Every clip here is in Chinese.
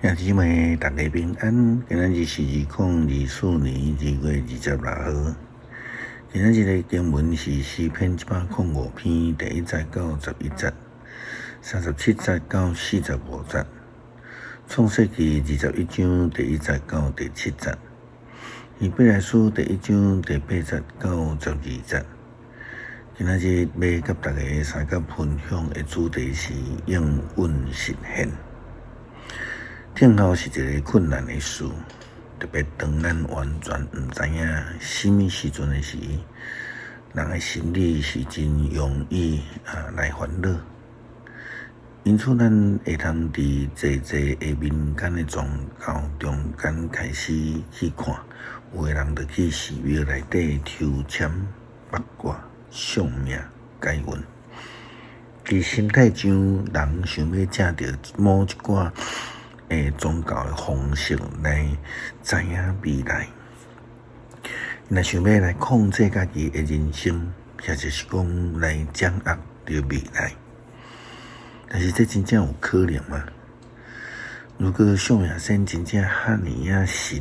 兄姊妹，大家平安。今仔日是2024年2月26号。今仔日的经文是诗篇105篇第1节到11节，37节到45节，创世纪21章第1节到第7节，以弗所书第1章第8节到12节。今仔日要甲大家三角分享的主题是应允实现。听候是一个困难的事，特别当咱完全毋知影什么时阵的时，人的心里是真容易来烦恼。因此，咱会通伫济的民间的宗教中间开始去看，有的人就去寺庙内底抽签、八卦、算命、解运。伫心态上，人想要借着某一寡宗教的方式来知影未来，若想要来控制家己的人生，或者是讲来掌握着未来，但是这真正有可能吗？如果算命先真正遐尼神，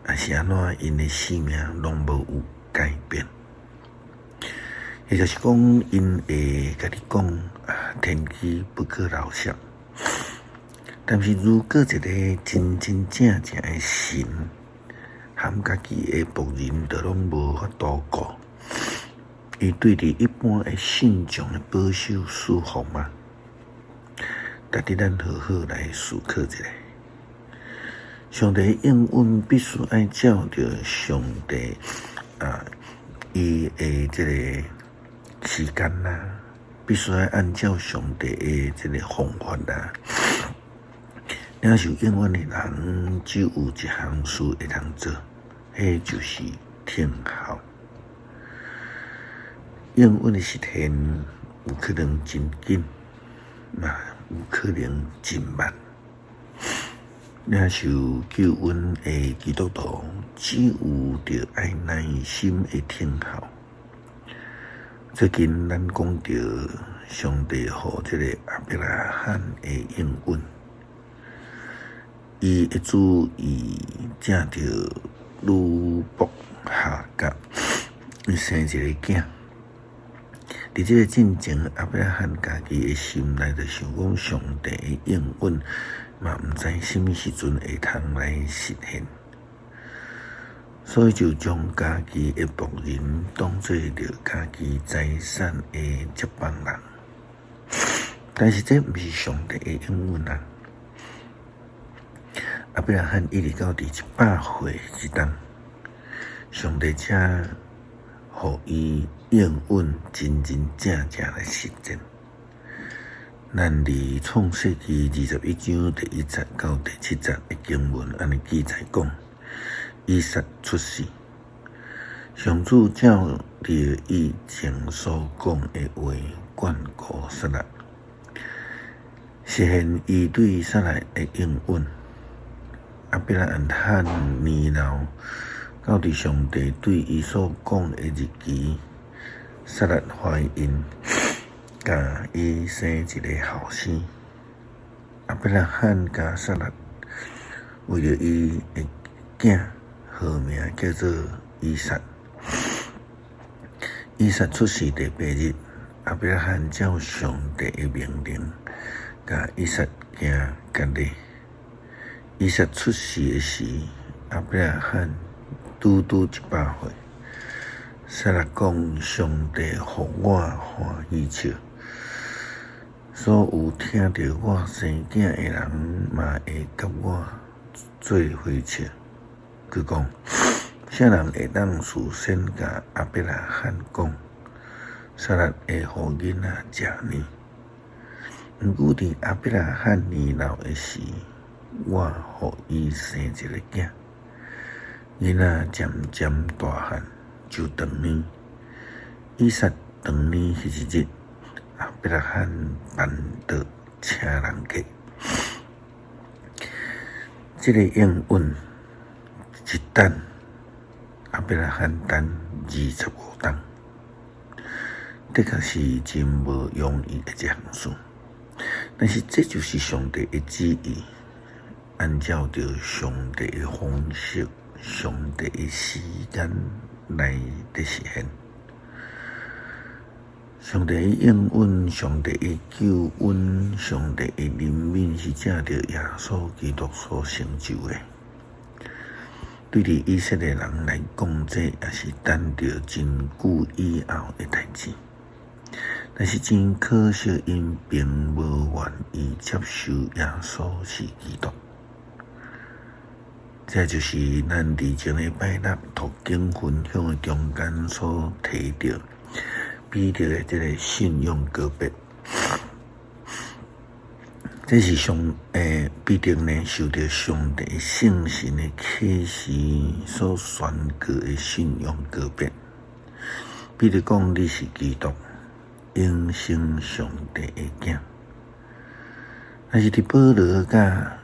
还是安怎因的生命拢无有改变？也就是讲，因会甲你讲天机不可饶恕。但是，如果一个真正的神，含家己的仆人都拢无法度过，伊对伫一般的信众的保守束缚吗？值得咱好好来思考一下。上帝应允必须爱照着上帝伊的这个时间啦，必须要按照上帝的这个方法啦。领受应允的人，只有一项事会通做，迄就是听候。应允的实现有可能真紧，嘛有可能真慢。领受救恩的基督徒，只有着爱耐心的听候。最近咱讲到上帝予这个亚伯拉罕的应允。伊一主伊正着女仆夏甲，伊生一个囝。伫这个进前，亚伯拉罕家己的心内就想讲，上帝的应允嘛，毋知什么时阵会通来实现，所以就将家己的仆人当做着家己财产的接班人。但是这毋是上帝的应允啊！亚伯拉罕一直到第100岁之当，上帝才予伊应允真正来实践。咱伫创世纪21章第1节到第7节的经文，安尼记载讲，以撒出世，上主照着以前所讲的话眷顾撒拉，实现伊对撒拉的应允。亚伯拉罕年老，到伫上帝对伊所讲的日期，撒拉怀孕，甲伊生一个后生。亚伯拉罕甲撒拉为了伊的囝，号名叫做以撒。以撒出世第8日，亚伯拉罕照上帝的命令，甲以撒行割礼。以撒出世的时，亚伯拉罕拄100岁。撒拉讲：上帝互我欢喜笑，所有听到我生囝的人嘛会甲我做伙笑。佮讲，啥人会当事先甲亚伯拉罕讲，撒拉会互囡仔食呢？毋过伫亚伯拉罕年老的时，我予伊生一个囝，囡仔渐渐大汉，就长年。以撒长年迄一日，亚伯拉罕办桌请人客。这个应允一等，亚伯拉罕等25冬，的确是真无容易的一项事。但是这就是上帝的旨意，按照着上帝的方式、上帝的时间来的实现。上帝的应允、上帝的救恩、上帝的怜悯是借着耶稣基督所成就的。对于以色列人来讲，这也是等着真久以后的代志。但是真可惜，因并无愿意接受耶稣是基督。这就是咱伫前礼拜六读经分享的中间所提到彼得的这个信仰告别。这是必定呢受到上帝圣神的启示所宣告的信仰告别。彼得讲：“你是基督，永生上帝的囝。”但是伫保罗甲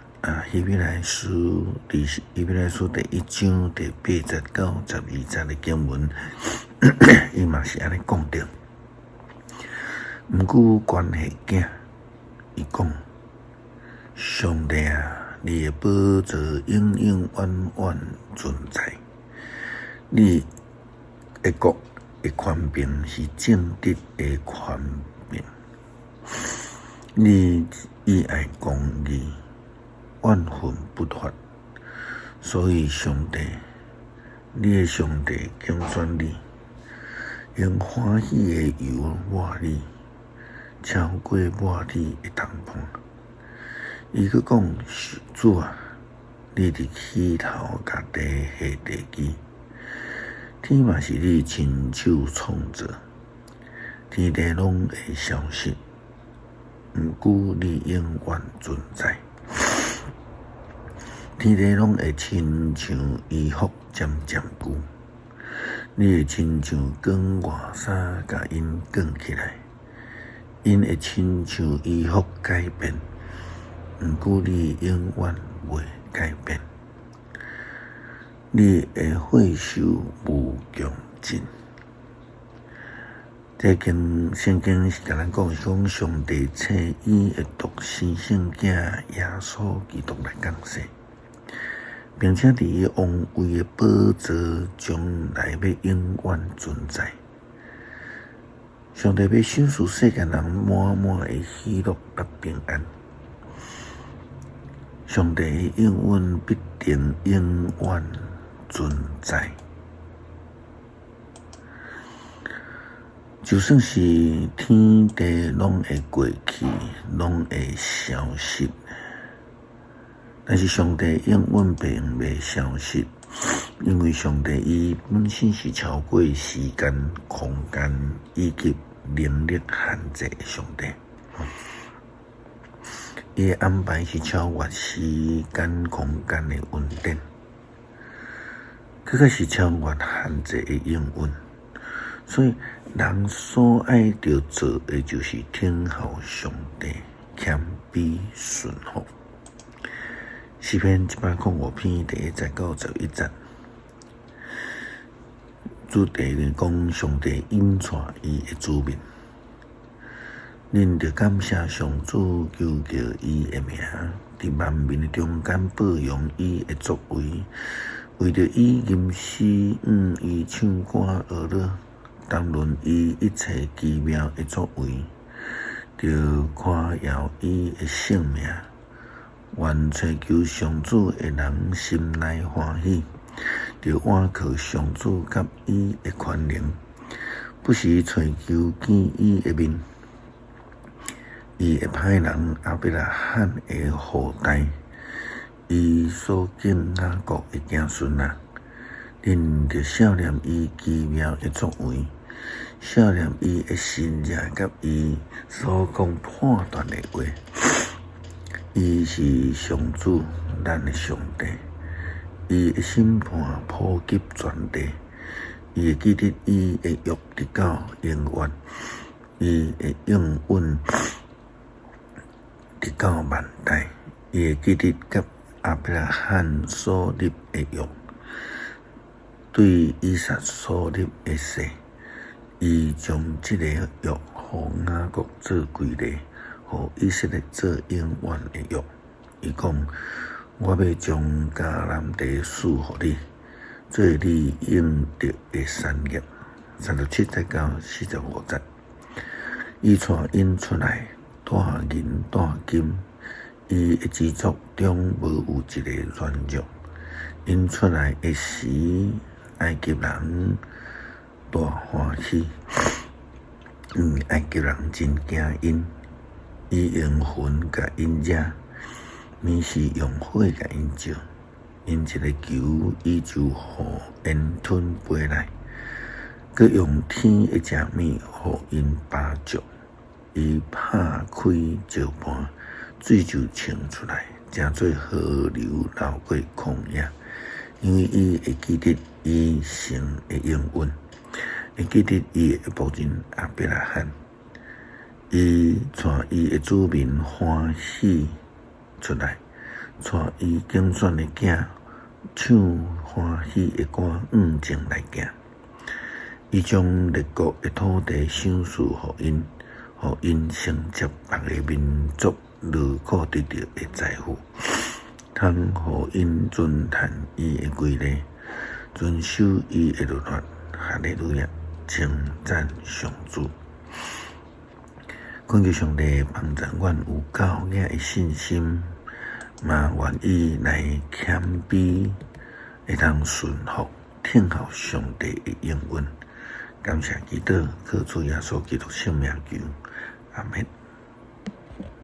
希伯来书第1章第8节到12节的经文，伊嘛是安尼讲着。毋过关系囝，伊讲。上帝啊，你的宝座永永远远存在，你的国的权柄是正直的权柄，你以爱公义，万分不脱。所以上帝，你的上帝拣选你，用欢喜的油抹你，超过抹你的同伴。伊佫讲：“主啊，你伫起头甲地下地基，天嘛是你亲手创造，天地拢会消失，毋过你永远存在。天地拢会亲像衣服渐渐旧，你会亲像卷外衫甲因卷起来，因会亲像衣服改变。”毋过你永远袂改变，你会惠寿无穷尽。这圣经是甲咱讲上帝赐伊的独生圣囝耶稣基督来降世，并且伫伊王位的宝座将来要永远存在。上帝要赏赐世间人满满的喜乐甲平安。上帝的应允必定永远存在，就算是天地拢会过去，拢会消失，但是上帝应允并袂消失，因为上帝伊本身是超过时间、空间以及能力限制的上帝。伊的安排是超越时间、空间的稳定，佮是超越限制的应允。所以，人所爱着做的，就是听候上帝，谦卑顺服。诗篇105篇第1节到11节，主题讲上帝引带伊的子民。恁着感谢上主，求叫伊的名，伫万民的中间保养伊的作为，为着伊吟诗伊唱歌学乐，谈论伊一切奇妙的作为，着夸耀伊的圣名，愿追求上主的人心内欢喜，着倚靠上主甲伊的权能，不时追求见伊的面。伊会派人亚伯拉罕的后代，伊所敬雅各的子孙啊，恁着想念伊奇妙的作为，想念伊的神迹甲伊所讲判断的话。伊是上主，咱的上帝，伊的审判普及全地，伊会记得伊的约直到永远，伊的应允直到万代，伊会记得甲亚伯拉罕所立的约，对以撒所立的誓，伊将这个约互雅各做规例，互以色列做永远的约。伊讲：我要将迦南地赐予你，做你应得的产业。37节到45节，伊带因出来，带银带金，伊的支族中无有一个软弱。因出来的时，埃及人大欢喜，因为埃及人真惊因。伊用魂甲因惹，咪是用火甲因照。因一个球，伊就互烟吞飞来。佮用天的食物，互因巴著。伊拍开石盘，水就冲出来，正做河流流过旷野。因为伊会记得伊神的应允，会记得伊的仆人亚伯拉罕。伊带伊的子民欢喜出来，带伊竞选的囝唱欢喜的歌，前来行。伊将列国的土地赏赐互因，互因承接别个民族劳苦得到的财富，通互因遵循伊的规例，遵守伊的律法。哈利路亚，称赞上主。恳求上帝帮助阮有够额的信心，嘛愿意来谦卑，会当顺服，听候上帝的应允。感谢祈祷，靠主耶稣基督圣名求，阿们。